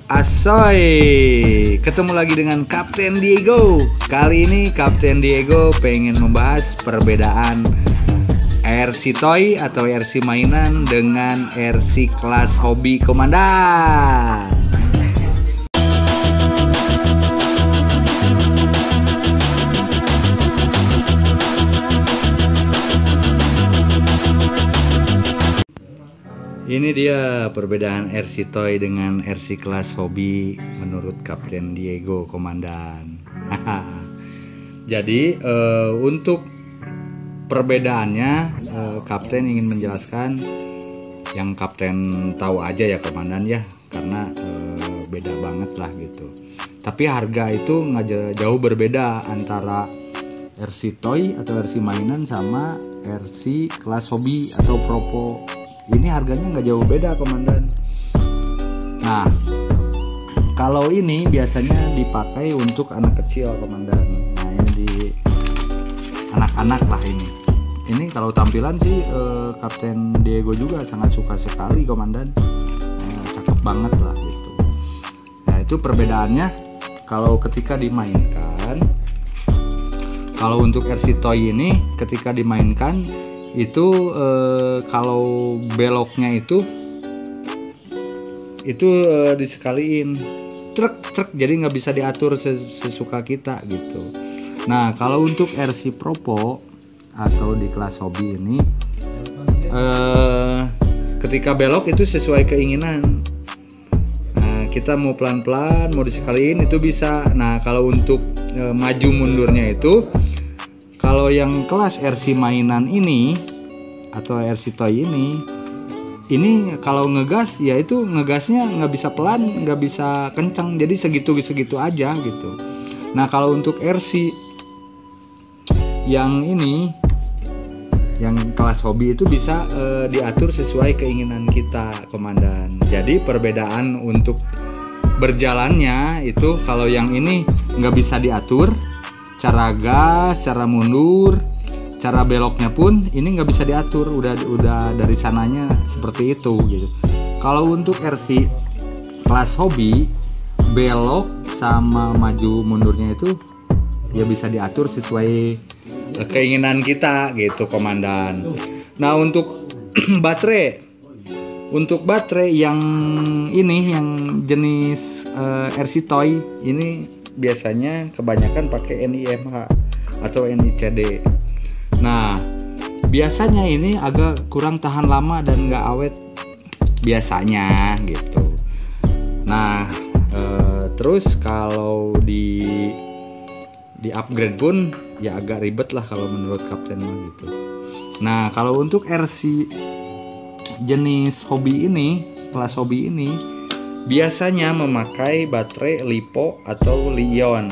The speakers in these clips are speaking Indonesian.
Asoy, ketemu lagi dengan Kapten Diego. Kali ini Kapten Diego pengen membahas perbedaan RC Toy atau RC mainan dengan RC kelas hobi komandan. Ini dia perbedaan RC Toy dengan RC kelas hobi menurut Kapten Diego komandan. Jadi untuk perbedaannya Kapten ingin menjelaskan yang Kapten tahu aja ya komandan ya, karena beda banget lah gitu. Tapi harga itu nggak jauh berbeda antara RC Toy atau RC mainan sama RC kelas hobi atau propo. Ini harganya nggak jauh beda komandan. Nah, kalau ini biasanya dipakai untuk anak kecil komandan. Nah, ini di anak-anak lah ini. Ini kalau tampilan sih Kapten Diego juga sangat suka sekali komandan. Nah, cakep banget lah gitu. Nah, itu perbedaannya kalau ketika dimainkan. Kalau untuk RC Toy ini ketika dimainkan itu kalau beloknya itu disekaliin truk jadi nggak bisa diatur sesuka kita gitu. Nah, kalau untuk RC Propo atau di kelas hobi ini ketika belok itu sesuai keinginan. Nah, kita mau pelan-pelan mau disekaliin itu bisa. Nah, kalau untuk maju mundurnya itu kalau yang kelas RC mainan ini atau RC Toy ini kalau ngegas ya itu ngegasnya nggak bisa pelan, nggak bisa kencang, jadi segitu aja gitu. Nah, kalau untuk RC yang ini yang kelas hobi itu bisa diatur sesuai keinginan kita komandan. Jadi perbedaan untuk berjalannya itu kalau yang ini nggak bisa diatur, cara gas, cara mundur, cara beloknya pun ini nggak bisa diatur, udah dari sananya seperti itu gitu. Kalau untuk RC kelas hobi, belok sama maju mundurnya itu ya bisa diatur sesuai keinginan kita gitu komandan. Nah, untuk baterai yang ini yang jenis RC Toy ini biasanya kebanyakan pakai NIMH atau NICD. Nah, biasanya ini agak kurang tahan lama dan nggak awet biasanya gitu. Nah, terus kalau di upgrade pun ya agak ribet lah kalau menurut Kapten gitu. Nah, kalau untuk RC jenis hobi ini, kelas hobi ini biasanya memakai baterai LiPo atau Li-ion.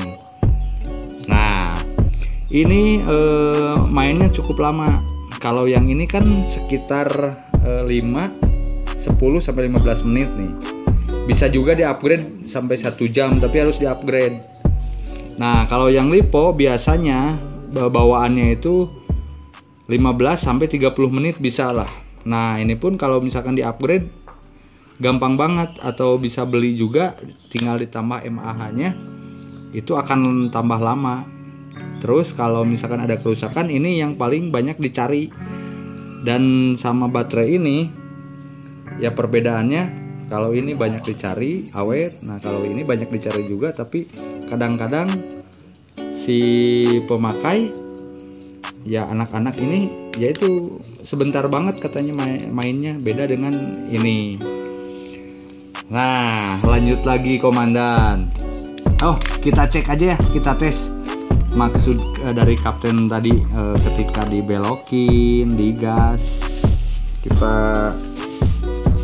Nah, ini mainnya cukup lama. Kalau yang ini kan sekitar 10 sampai 15 menit nih. Bisa juga di-upgrade sampai 1 jam, tapi harus di-upgrade. Nah, kalau yang LiPo biasanya bawaannya itu 15 sampai 30 menit bisa lah. Nah, ini pun kalau misalkan di-upgrade gampang banget, atau bisa beli juga tinggal ditambah mAh-nya itu akan tambah lama. Terus kalau misalkan ada kerusakan ini yang paling banyak dicari. Dan sama baterai ini ya perbedaannya, kalau ini banyak dicari awet, nah kalau ini banyak dicari juga tapi kadang-kadang si pemakai ya anak-anak ini yaitu sebentar banget katanya mainnya, beda dengan ini. Nah, lanjut lagi komandan. Oh, kita cek aja ya, kita tes maksud dari Kapten tadi ketika dibelokin, digas. Kita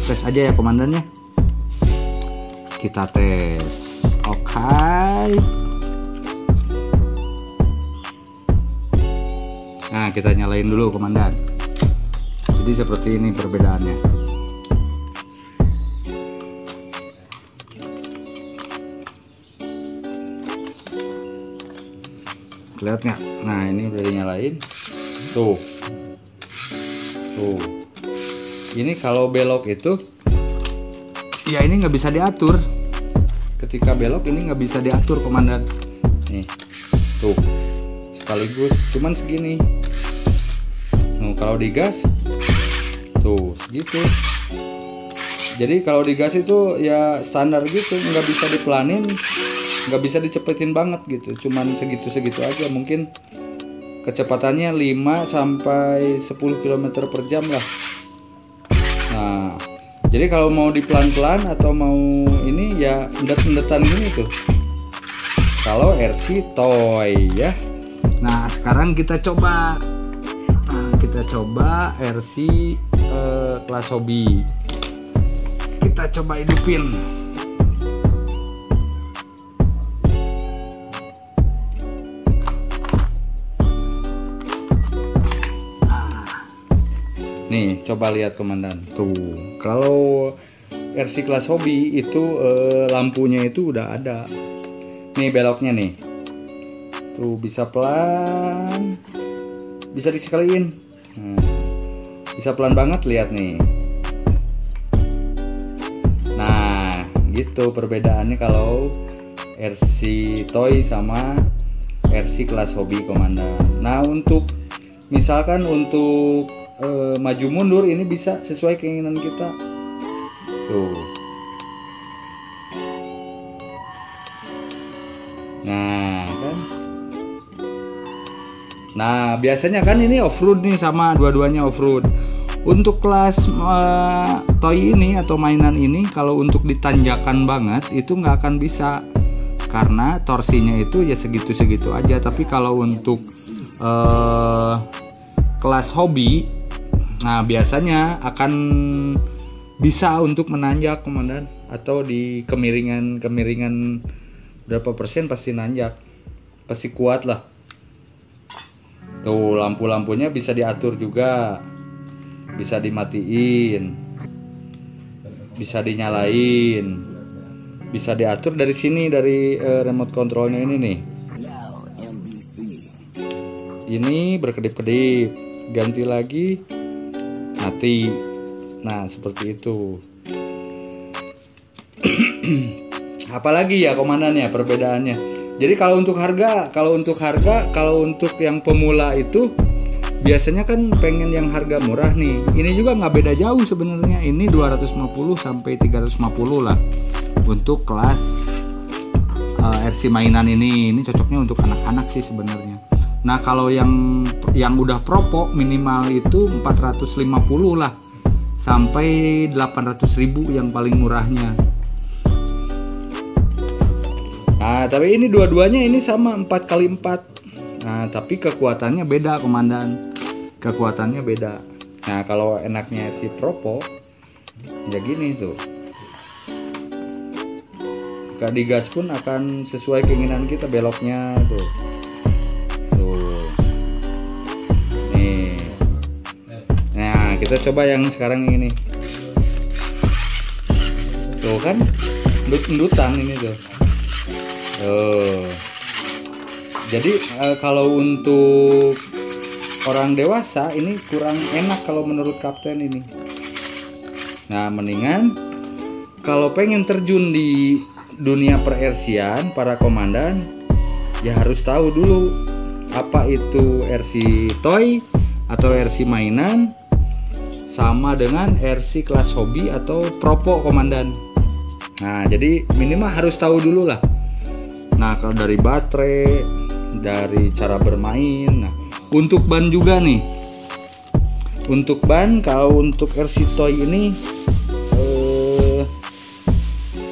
tes aja ya komandannya. Kita tes. Oke. Nah, kita nyalain dulu komandan. Jadi seperti ini perbedaannya. Lihat nggak? Nah, ini udah dinyalain. Tuh. Ini kalau belok itu ya ini nggak bisa diatur. ketika belok ini nggak bisa diatur komandan. Nih tuh sekaligus cuman segini. Nah, kalau digas tuh segitu. Jadi kalau digas itu ya standar gitu, nggak bisa dipelanin, nggak bisa dicepetin banget gitu, cuman segitu-segitu aja. Mungkin kecepatannya 5 sampai 10 km per jam lah. Nah, jadi kalau mau di pelan-pelan atau mau ini ya endet-endetan gini tuh. Kalau RC Toy ya. Nah, sekarang kita coba. RC kelas hobi. Kita coba hidupin. Nih, coba lihat komandan. Tuh, kalau RC kelas hobi itu lampunya itu udah ada. Nih beloknya nih. Tuh bisa pelan, bisa disekaliin. Bisa pelan banget, lihat nih. Nah, gitu perbedaannya kalau RC Toy sama RC kelas hobi komandan. Nah, untuk misalkan untuk maju mundur ini bisa sesuai keinginan kita. Tuh. Nah, kan. Nah, biasanya kan ini off-road nih, sama dua-duanya off-road. Untuk kelas toy ini atau mainan ini kalau untuk ditanjakan banget itu nggak akan bisa, karena torsinya itu ya segitu-segitu aja. Tapi kalau untuk kelas hobi, nah biasanya akan bisa untuk menanjak komandan, atau di kemiringan berapa persen pasti nanjak, pasti kuat lah. Tuh lampu-lampunya bisa diatur juga, bisa dimatiin, bisa dinyalain, bisa diatur dari sini, dari remote controlnya ini nih. Ini berkedip-kedip, ganti lagi, mati. Nah seperti itu. Apalagi ya komandannya perbedaannya. Jadi kalau untuk harga, kalau untuk yang pemula itu biasanya kan pengen yang harga murah nih. Ini juga nggak beda jauh sebenarnya. Ini 250 sampai 350 lah untuk kelas RC mainan ini. Ini cocoknya untuk anak-anak sih sebenarnya. Nah kalau yang udah propo minimal itu 450 lah sampai 800.000 yang paling murahnya. Nah tapi ini dua-duanya ini sama 4x4. Nah tapi kekuatannya beda komandan, kekuatannya beda. Nah kalau enaknya si propo ya gini tuh, gak digas pun akan sesuai keinginan kita beloknya tuh. Nih. Nah kita coba yang sekarang ini. Tuh kan endut-endutan ini tuh. Jadi kalau untuk orang dewasa ini kurang enak kalau menurut kapten ini. Nah mendingan kalau pengen terjun di dunia per-RC-an para komandan ya harus tahu dulu apa itu RC toy atau RC mainan sama dengan RC kelas hobi atau propo komandan. Nah jadi minimal harus tahu dulu lah. Nah kalau dari baterai, dari cara bermain. Nah untuk ban juga nih. Untuk ban kalau untuk RC toy ini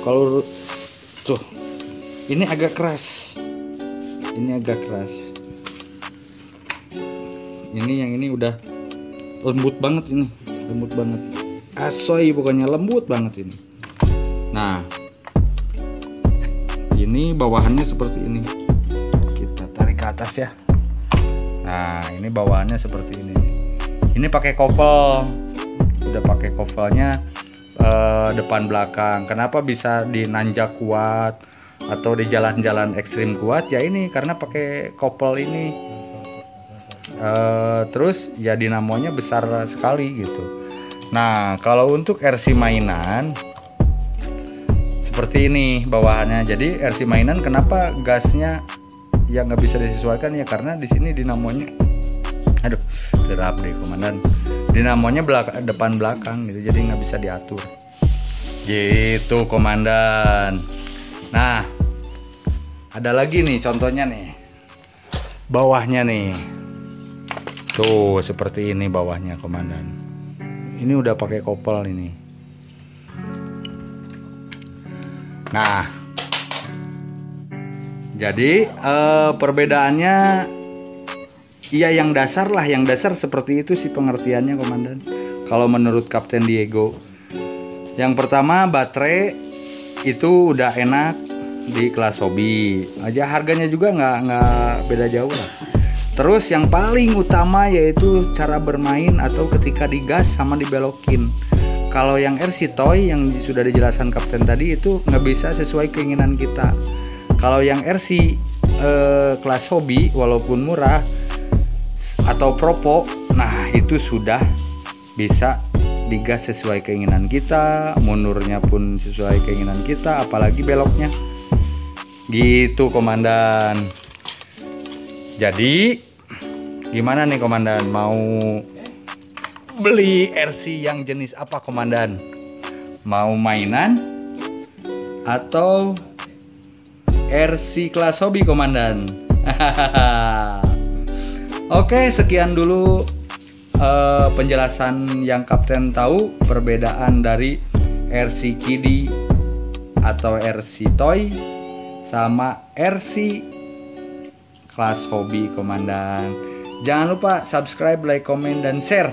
kalau tuh ini agak keras. Ini agak keras. Ini yang ini udah lembut banget ini, lembut banget. Asoy pokoknya lembut banget ini. Nah ini bawahannya seperti ini, kita tarik ke atas ya. Nah ini bawahannya seperti ini. Ini pakai kopel, udah pakai kopelnya depan belakang. Kenapa bisa dinanjak kuat atau di jalan-jalan ekstrim kuat ya ini karena pakai kopel ini. Terus ya dinamonya besar sekali gitu. Nah kalau untuk RC mainan seperti ini bawahannya. Jadi RC mainan kenapa gasnya ya nggak bisa disesuaikan ya, karena di sini dinamonya, aduh terap deh komandan, dinamonya depan belakang gitu, jadi nggak bisa diatur gitu komandan. Nah ada lagi nih contohnya nih, bawahnya nih tuh seperti ini bawahnya komandan. Ini udah pakai kopel ini. Nah jadi perbedaannya iya yang dasar lah, yang dasar seperti itu sih pengertiannya komandan. Kalau menurut Kapten Diego, yang pertama baterai itu udah enak di kelas hobi aja, harganya juga nggak beda jauh lah. Terus yang paling utama yaitu cara bermain atau ketika digas sama dibelokin. Kalau yang RC Toy yang sudah dijelaskan Kapten tadi itu nggak bisa sesuai keinginan kita. Kalau yang RC kelas hobi walaupun murah atau propo, nah itu sudah bisa digas sesuai keinginan kita, mundurnya pun sesuai keinginan kita, apalagi beloknya gitu komandan. Jadi gimana nih komandan, mau beli RC yang jenis apa komandan? Mau mainan atau RC kelas hobi komandan? Oke, sekian dulu penjelasan yang Kapten tahu perbedaan dari RC Kiddie atau RC Toy sama RC kelas hobi komandan. Jangan lupa subscribe, like, komen, dan share